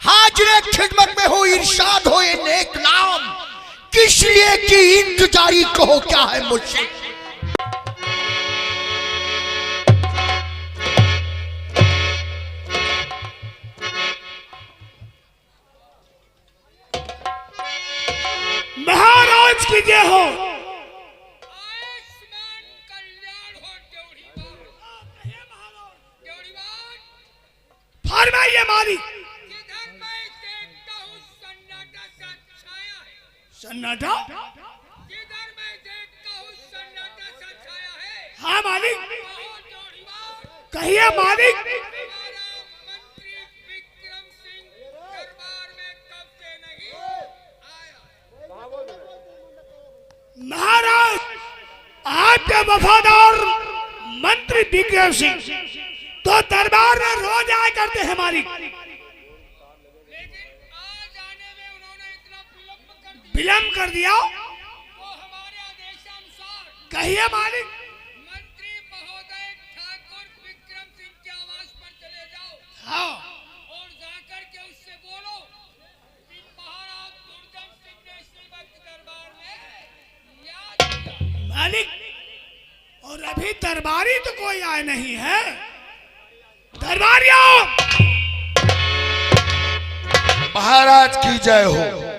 हाजिर खिदमत में हो, इरशाद हो ये नेक नाम, किस लिए की इंतजारी कहो क्या है मुझसे। महाराज की जय हो। फरमाइए मालिक। सन्नाटा? हाँ मालिक, कहिए मालिक। महाराज, आपके वफादार मंत्री विक्रम सिंह तो दरबार में रोज आया करते हैं मालिक, विलम्ब कर दिया। कहिए मालिक। मंत्री महोदय ठाकुर विक्रम सिंह के आवास पर चले जाओ। हाँ। और जाकर के उससे बोलो कि महाराज दुर्जन सिंह ने इसी वक्त दरबार में याद किया। मालिक, और अभी दरबारी तो कोई आया नहीं है। दरबारियों, महाराज की जय हो।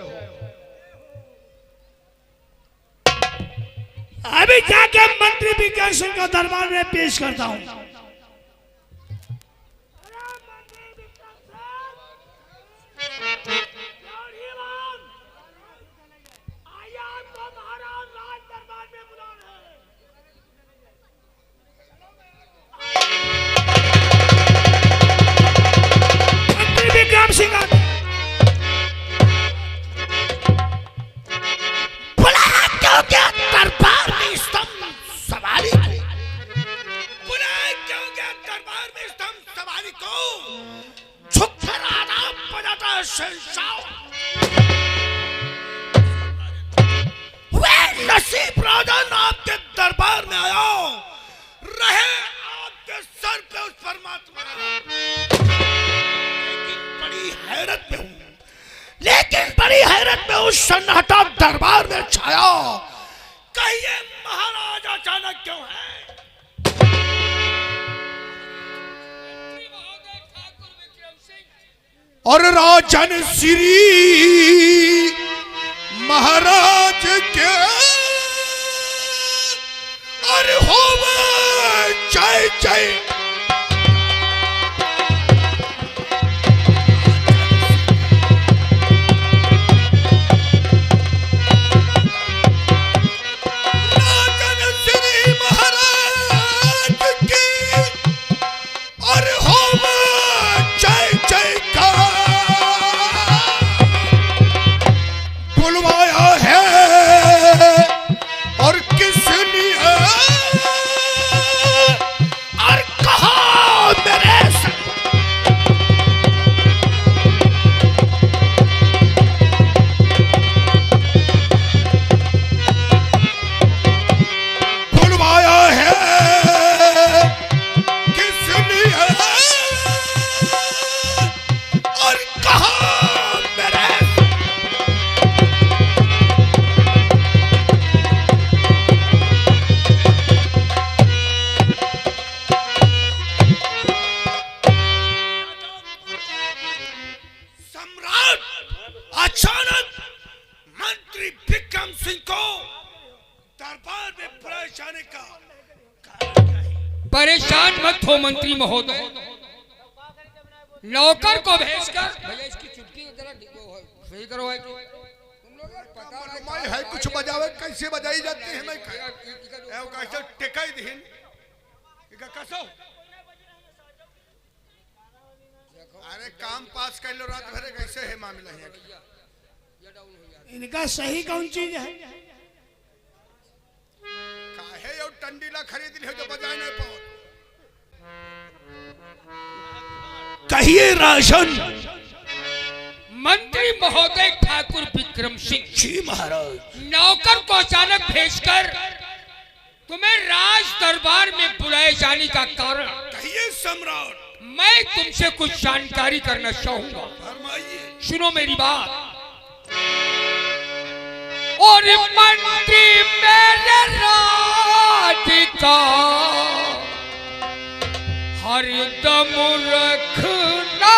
अभी जाके मंत्री विक्रम सिंह का दरबार में पेश करता हूं। मंत्री विक्रम सिंह बुलाया क्यों क्या दरबार में स्तंभ सवारी को? बुलाया क्यों क्या दरबार में स्तंभ सवारी को? झुक कर आदाब बजाता है शहंशाह। वे नसीब राजन आपके दरबार में आया, रहे आपके सर पे उस परमात्मा, लेकिन बड़ी हैरत में उस सन्नाटा दरबार में छाया। कहिए महाराज अचानक क्यों है? मंत्री महोदय ठाकुर विक्रम सिंह और राजन श्री महाराज के और होवे जय जय। राजन श्री महाराज की और होवे जय जयकार। बुलवाया है और किस लिए और कहा मेरे संग। बुलवाया है किस लिए और कहा मेरे सम्राट अचानक मंत्री विक्रम सिंह को दरबार में परेशानी का कारण क्या है? परेशान मत हो मंत्री महोदय, नौकर को भेजकर भैया इसकी चुटकी जरा सही करो है। तुम लोग पता मैं है कुछ बजावे कैसे बजाई जाती है? मैं कैसे टेकाई दिन कसो। अरे काम पास कर लो रात भर, कैसे है मामला है? इनका सही कौन चीज है? काहे यो टंडीला खरीद लियो जो बजाए नहीं पाओ। कहिए राशन। मंत्री महोदय ठाकुर विक्रम सिंह जी महाराज। नौकर को अचानक भेजकर तुम्हें राज दरबार में बुलाए जाने का कारण। कहिए सम्राट। मैं तुमसे कुछ जानकारी करना चाहूंगा। फरमाइए। सुनो मेरी बात। और मंत्री मेरे राज का हरदम रखना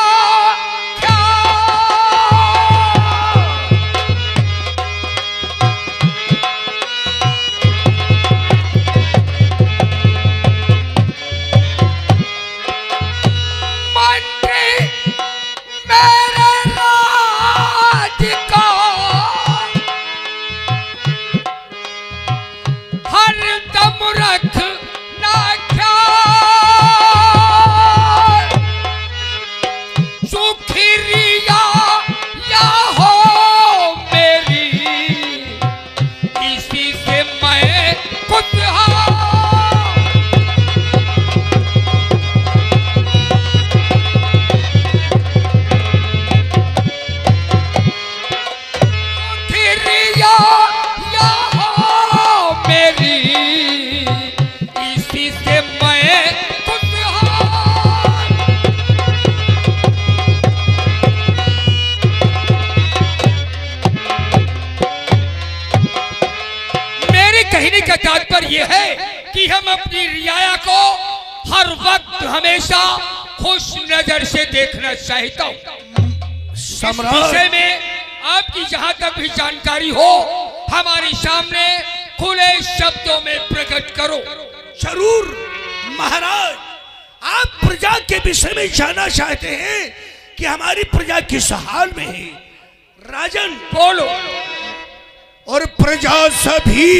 तात्पर्य यह है कि हम अपनी रियाया को हर वक्त हमेशा खुश नजर से देखना चाहता हूँ। इस विषय में आपकी जहां तक भी जानकारी हो हमारे सामने खुले शब्दों में प्रकट करो। जरूर महाराज, आप प्रजा के विषय में जानना चाहते हैं कि हमारी प्रजा किस हाल में है। राजन बोलो। और प्रजा सभी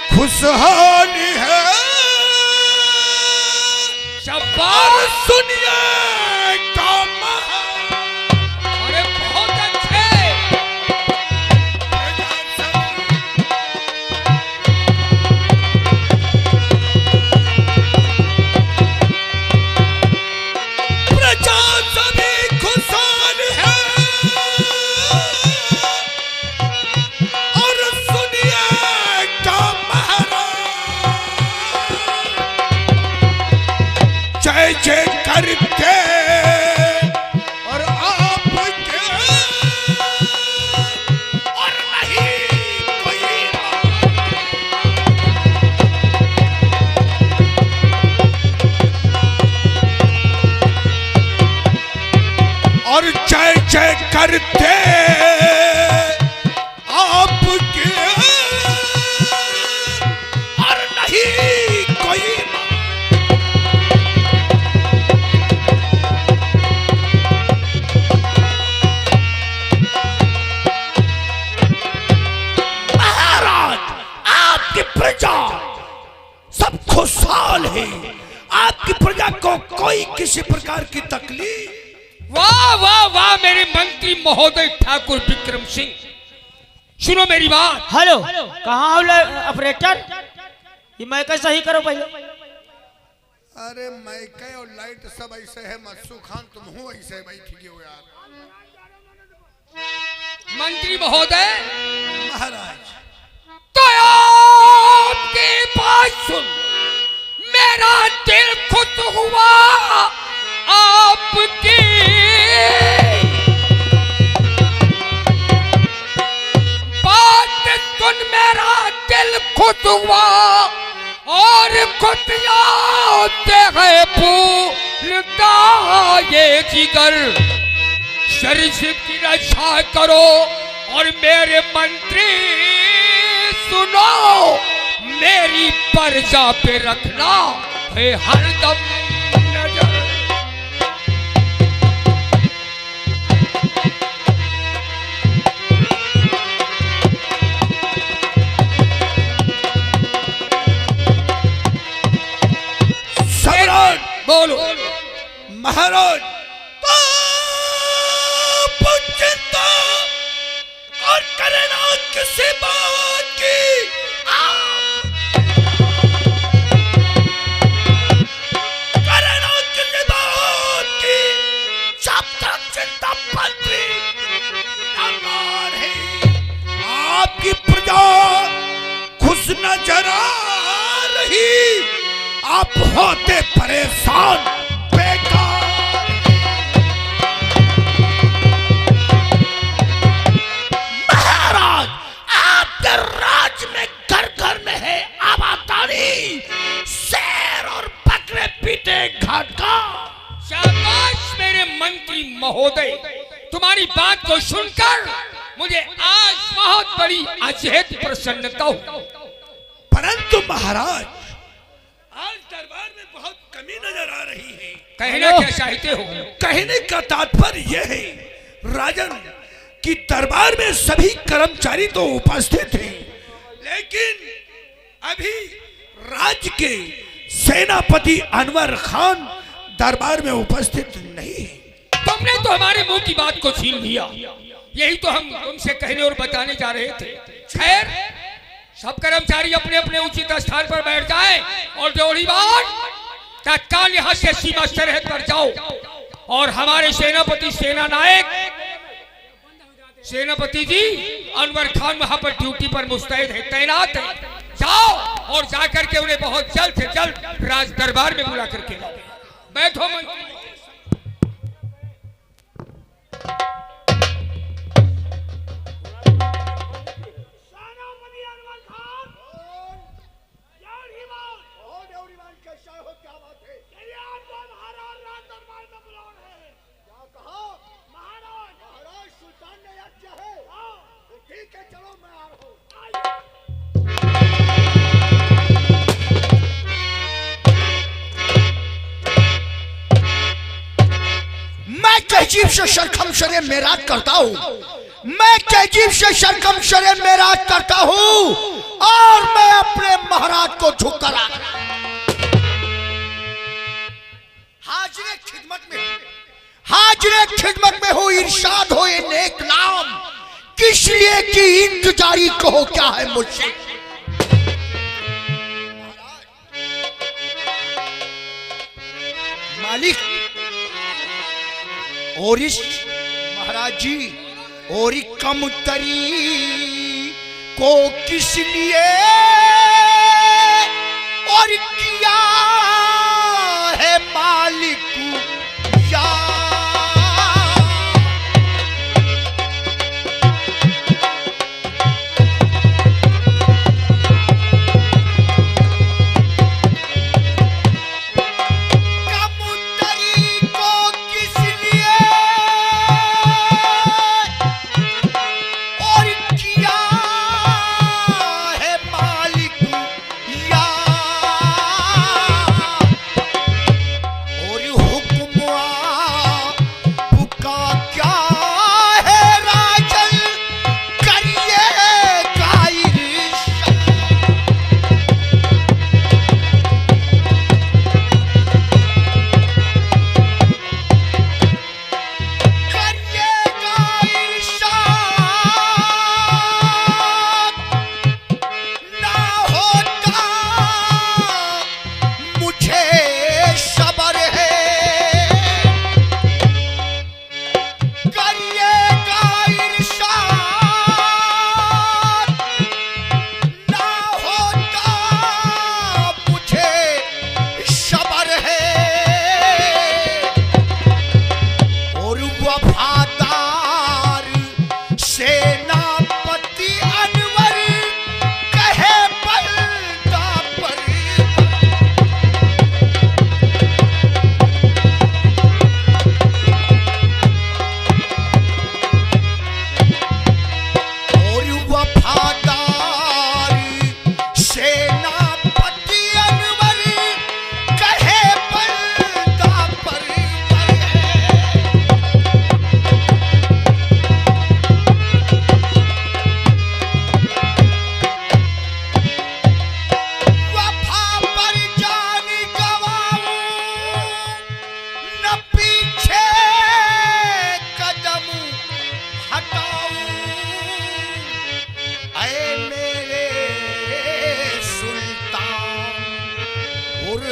खुशहाल है। शाबाश। सुनिए काम। अरे बहुत अच्छे। प्रजा सभी खुशहाल है। जय जय करके और आपके और नहीं कोई। और जय जय करते आपके और नहीं कोई। प्रजा सब खुशहाल है। आपकी प्रजा को कोई किसी प्रकार की तकलीफ। वाह वाह वाह मेरे मंत्री महोदय ठाकुर विक्रम सिंह, सुनो मेरी बात। हेलो, कहाँ हो ऑपरेटर? ये मैं कैसे सही करो पहले। अरे मैं कह और लाइट सब ऐसे है। मत्सू खान तुम हो ऐसे बैठी हो यार। मंत्री महोदय महाराज, तो आपकी बात सुन मेरा दिल खुश हुआ आपकी बात सुन मेरा दिल खुश हुआ और खुशियां से है फूलता ये जिगर। शरीर की रक्षा करो और मेरे मंत्री सुनो मेरी प्रजा पे रखना है हरदम नजर। सम्राट बोलो। महाराज, चिंता और करना किसी बात की। करना किसी बात की। जब तक चिंता मंत्री नाकार है आपकी प्रजा खुश नजर आ रही। आप होते परेशान बेकार। महाराज आपके राज में घर घर में है आबादारी, शेर और बकरे पीटे घाट का। शाबाश मेरे मंत्री महोदय, तुम्हारी बात को सुनकर मुझे आज बहुत बड़ी अजहद प्रसन्नता हुई। परंतु महाराज आज दरबार में बहुत कमी नजर आ रही है। कहना क्या चाहते हो? कहने का तात्पर्य यह है राजन कि दरबार में सभी कर्मचारी तो उपस्थित हैं, लेकिन अभी राज्य के सेनापति अनवर खान दरबार में उपस्थित नहीं है। तुमने तो हमारे मुंह की बात को छीन लिया। यही तो हम तुमसे कहने और बताने जा रहे थे। खैर, सब कर्मचारी अपने अपने उचित स्थान पर बैठ जाए और जोड़ी बार तत्काल यहाँ से सीमा सरहद पर जाओ और हमारे सेनापति सेना नायक सेनापति जी अनवर खान वहां पर ड्यूटी पर मुस्तैद है, तैनात है। जाओ और जाकर के उन्हें बहुत जल्द से जल्द राज दरबार में बुला करके लाओ। बैठो मंत्री। मैं तहजीब से सरकम शरे मेराज करता हूँ, मैं तहजीब से सरकम शरे मेराज करता हूँ और मैं अपने महाराज को झुक कर हाजिर खिदमत में हो। इरशाद हो ये नेक नाम, किस लिए की इंतजारी कहो क्या है मुझसे। मालिक और इस महाराज जी और कमुतरी को किस लिए और किया है मालिक या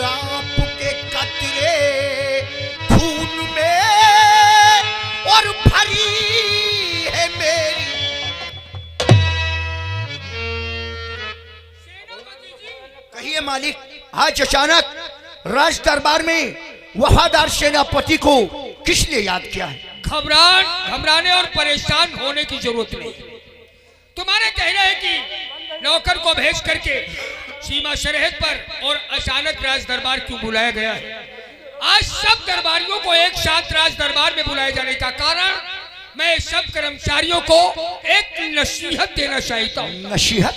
आपके कतरे खून में और भरी है मेरी। कहिए मालिक, आज अचानक राज दरबार में वफादार सेनापति को किसने याद किया है? घबराने और परेशान होने की जरूरत नहीं। तुम्हारे कहना है कि नौकर को भेज करके सीमा सरहद पर और अचानक राज दरबार क्यों बुलाया गया है? आज सब दरबारियों को एक साथ राज दरबार में बुलाए जाने का कारण मैं सब कर्मचारियों को एक नसीहत देना चाहता हूँ। नसीहत?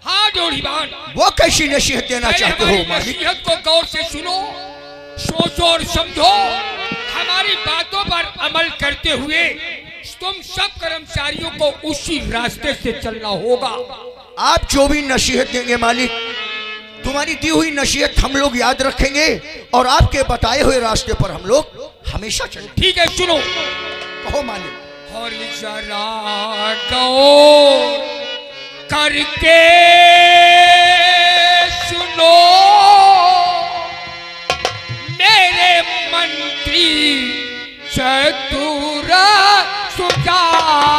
हाँ जोड़ीबान, वो कैसी नसीहत देना चाहते हो मालिक? नसीहत को गौर से सुनो, सोचो और समझो। हमारी बातों पर अमल करते हुए तुम सब कर्मचारियों को उसी रास्ते से चलना होगा। आप जो भी नसीहत देंगे मालिक, तुम्हारी दी हुई नसीहत हम लोग याद रखेंगे और आपके बताए हुए रास्ते पर हम लोग हमेशा चलेंगे। ठीक है, सुनो। कहो मालिक। और जरा गौर करके सुनो मेरे मंत्री चतुर सुजान।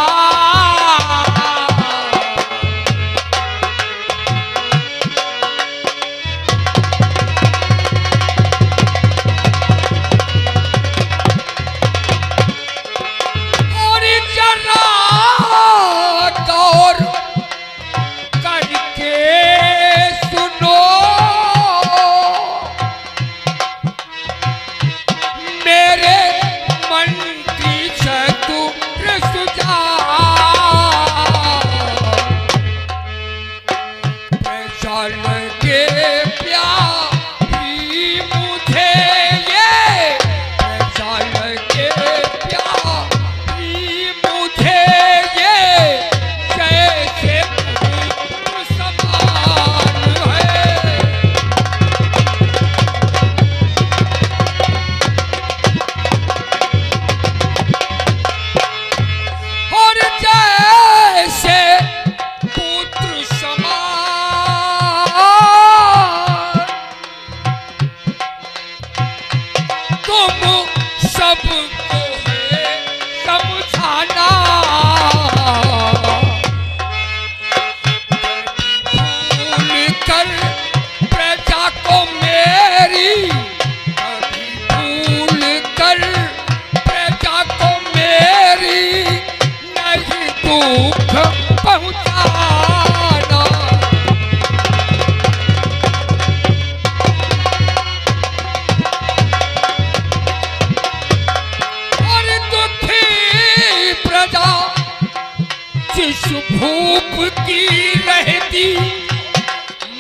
भूप की रहती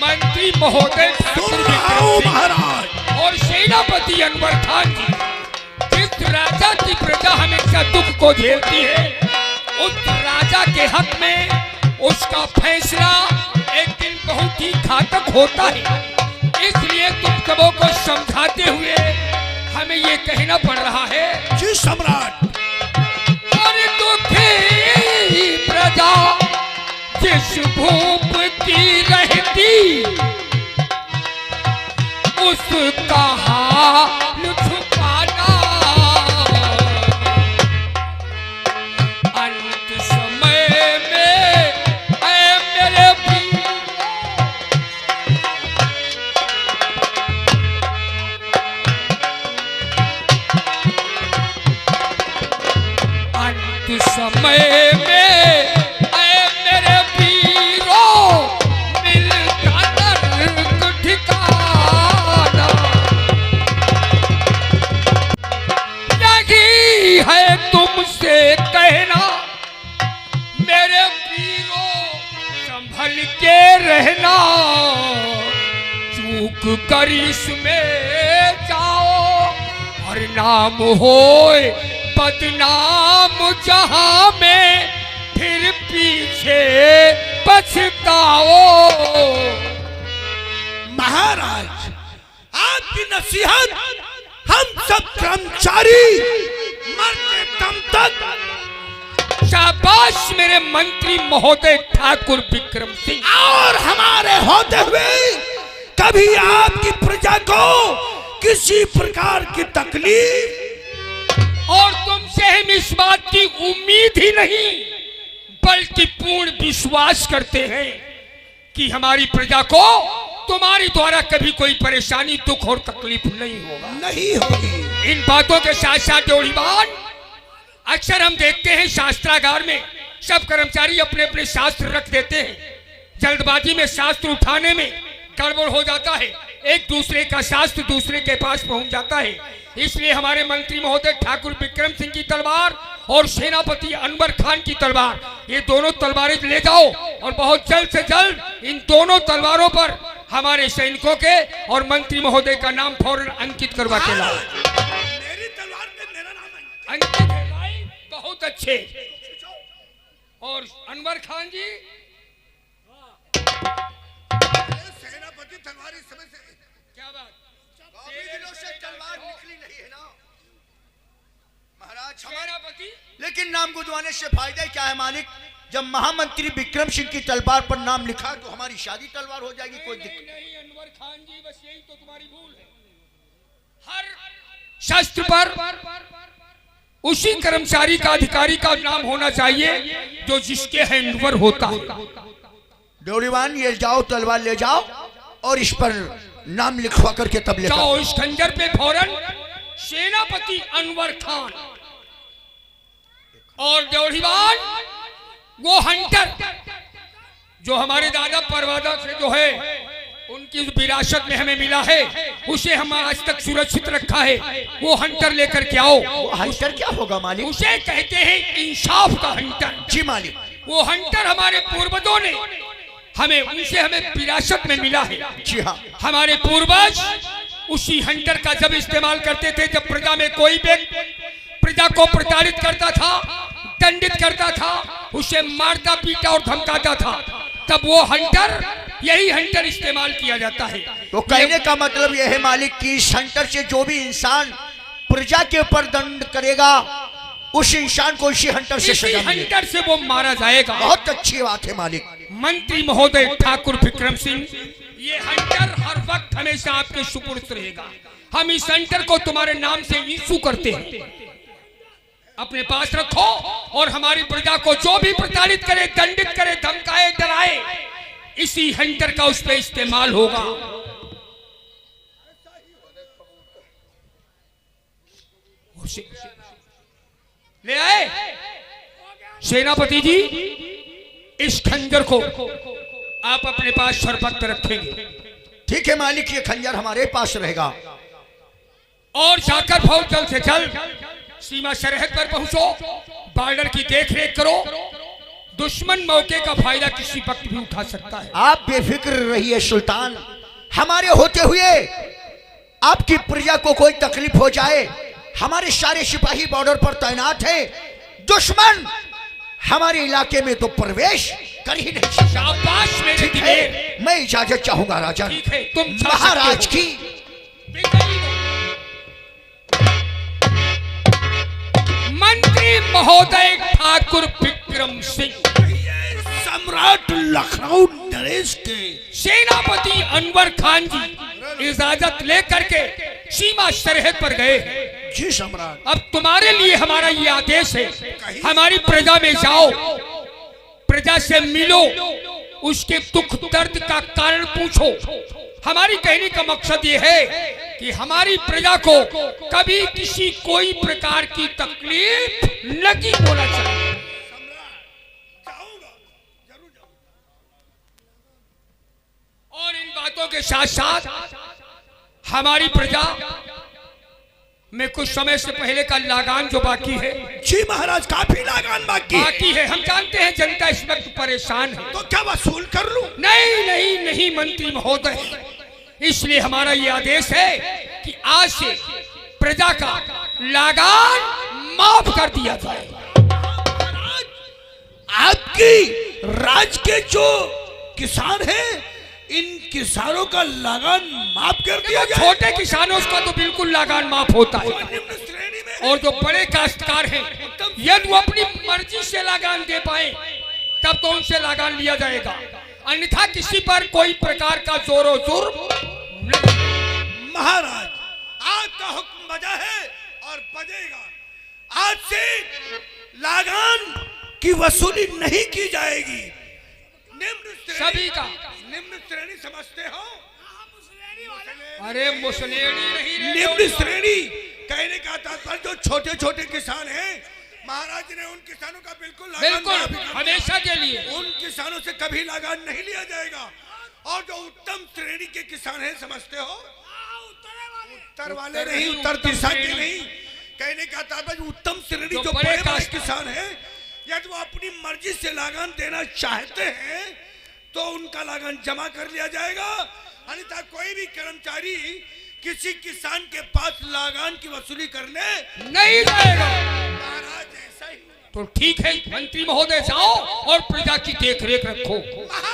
मंत्री महोदय महाराज और सेनापति अनवर खान जी, जिस राजा की प्रजा हमेशा दुख को झेलती है, उस राजा के हक में उसका फैसला एक दिन बहुत ही घातक होता है। इसलिए तुम सबों को समझाते हुए हमें ये कहना पड़ रहा है। जी सम्राट। और दुखी प्रजा जिस भूप की रहती, उसका हाल छुपाना अंत समय में ऐ मेरे अंत समय में तुमसे कहना मेरे वीरों, संभल के रहना, चूक कर इसमें जाओ और नाम होए बदनाम जहां में, फिर पीछे पछताओ। महाराज, आपकी नसीहत हम सब कर्मचारी मरते दम तक। शाबाश मेरे मंत्री महोदय ठाकुर विक्रम सिंह। और हमारे होते हुए कभी आपकी प्रजा को किसी प्रकार की तकलीफ और तुमसे हम इस बात की उम्मीद ही नहीं बल्कि पूर्ण विश्वास करते हैं कि हमारी प्रजा को तुम्हारी द्वारा कभी कोई परेशानी, दुख और तकलीफ नहीं होगा। नहीं होगी। इन बातों के साथ साथ ड्योढ़ीवान, अक्सर हम देखते हैं शास्त्रागार में सब कर्मचारी अपने अपने शास्त्र रख देते हैं। जल्दबाजी में शास्त्र उठाने में गड़बड़ हो जाता है, एक दूसरे का शास्त्र दूसरे के पास पहुंच जाता है। इसलिए हमारे मंत्री महोदय ठाकुर विक्रम सिंह की तलवार और सेनापति अनवर खान की तलवार, ये दोनों तलवारें ले जाओ और बहुत जल्द से जल्द इन दोनों तलवारों पर हमारे सैनिकों के और मंत्री महोदय का नाम फौरन अंकित करवा के लाओ। मेरी तलवार पे मेरा नाम अंकित है भाई, बहुत अच्छे। और अनवर खान जी, सेनापति तलवार इस समय से क्या बात, से तलवार निकली नहीं है ना महाराज। सेनापति, लेकिन नाम गुदवाने से फायदा क्या है मालिक? जब महामंत्री विक्रम सिंह की तलवार पर नाम लिखा तो हमारी शादी तलवार हो जाएगी। कोई दिक्कत नहीं अनवर खान जी, बस यही तो तुम्हारी भूल है। हर शस्त्र पर उसी कर्मचारी का, अधिकारी का नाम होना चाहिए जो जिसके हैंडवर होता है। ड्योढ़ीवान, ये जाओ तलवार ले जाओ और इस पर नाम लिखवा करके तब ले जाओ। इस खंजर पे फौरन सेनापति अनवर खान और ड्योढ़ीवान, वो हंटर जो हमारे दादा परवादा से जो है उनकी विरासत में हमें मिला है, उसे हम आज तक सुरक्षित रखा है, वो हंटर लेकर के आओ। हंटर क्या होगा मालिक? उसे कहते हैं इंसाफ का हंटर। जी मालिक। वो हंटर हमारे पूर्वजों ने हमें विरासत में मिला है। जी हाँ। हमारे पूर्वज उसी हंटर का जब इस्तेमाल करते थे, जब प्रजा में कोई व्यक्ति प्रजा को प्रताड़ित करता था, दंडित करता था, उसे मारता पीटा और धमकाता था, तब वो हंटर, यही हंटर इस्तेमाल किया जाता है। तो कहने का मतलब यह है मालिक कि इस हंटर से जो भी इंसान प्रजा के ऊपर दंड करेगा उस इंसान को इसी हंटर से सजा मिलेगी। हंटर से वो मारा जाएगा। बहुत अच्छी बात है मालिक। मंत्री महोदय ठाकुर विक्रम सिंह, ये हंटर हर वक्त हमेशा आपके सुपुर्द रहेगा। हम इस हंटर को तुम्हारे नाम से इशू करते हैं, अपने पास रखो और हमारी प्रजा को जो भी प्रताड़ित करे, दंडित करे, धमकाए, डराए, इसी हंटर का उस पर इस्तेमाल होगा। ले आए सेनापति जी, इस खंजर को आप अपने पास सर्वत्र रखेंगे। ठीक है मालिक, ये खंजर हमारे पास रहेगा। और जाकर बहुत जल्द से जल्द सीमा सरहद पर पहुंचो, बॉर्डर की देखरेख करो। दुश्मन मौके का फायदा किसी वक्त भी उठा सकता है। आप बेफिक्र रहिए सुल्तान, हमारे होते हुए आपकी प्रजा को कोई तकलीफ हो जाए, हमारे सारे सिपाही बॉर्डर पर तैनात है, दुश्मन हमारे इलाके में तो प्रवेश कर ही नहीं सकता। शाबाश मेरे ठीक है, मैं इजाजत चाहूंगा राजा। ठीक है, तुम महाराज की। मंत्री महोदय ठाकुर विक्रम सिंह, सम्राट लखनऊ नरेश के सेनापति अनवर खान जी इजाजत लेकर के सीमा सरहद पर गए हैं। जी सम्राट। अब तुम्हारे लिए हमारा ये आदेश है, हमारी प्रजा में जाओ, प्रजा से मिलो, उसके दुख दर्द का कारण पूछो। हमारी कहने का मकसद ये है कि हमारी प्रजा को कभी किसी कोई प्रकार की तकलीफ लगी होना चाहिए। और इन बातों के साथ साथ हमारी प्रजा में कुछ समय से पहले का लागान जो बाकी है। जी महाराज, काफी लागान बाकी है। हम जानते हैं जनता इस वक्त परेशान है, तो क्या वसूल कर लूं? नहीं नहीं नहीं मंत्री महोदय, इसलिए हमारा ये आदेश है कि आज से प्रजा का लागान माफ कर दिया जाए। आपकी राज के जो किसान हैं, इन किसानों का लगान माफ कर दिया जाए। छोटे किसानों का तो बिल्कुल लगान माफ होता है, निम्न श्रेणी में और जो बड़े काश्तकार हैं, यदि वो अपनी मर्जी से लगान दे पाए तब तो उनसे लगान लिया जाएगा, अन्यथा किसी पर कोई प्रकार का जोरो जुर्म नहीं। महाराज, आपका हुक्म बजा है और बजेगा। आज से लगान की वसूली नहीं की जाएगी। सभी का निम्न श्रेणी समझते हो? अरे मुसलेड़ी नहीं रे निम्न श्रेणी कहने का तात्पर्य जो छोटे छोटे किसान हैं, महाराज ने उन किसानों का बिल्कुल लगान बिल्कुल माफ कर दिया। हमेशा के लिए उन किसानों से कभी लगान नहीं लिया जाएगा। और जो उत्तम श्रेणी के किसान हैं, समझते हो, उत्तर वाले नहीं, उत्तर दिशा के नहीं, कहने का तात्पर्य उत्तम श्रेणी जो जो बड़े बड़े बड़े काश्त- किसान हैं, यदि वो अपनी मर्जी से लगान देना चाहते हैं तो उनका लगान जमा कर लिया जाएगा। अन्यथा कोई भी कर्मचारी किसी किसान के पास लगान की वसूली करने नहीं जाएगा। महाराज ऐसा ही तो ठीक है, मंत्री महोदय जाओ और प्रजा की देख रेख रखो। महाराज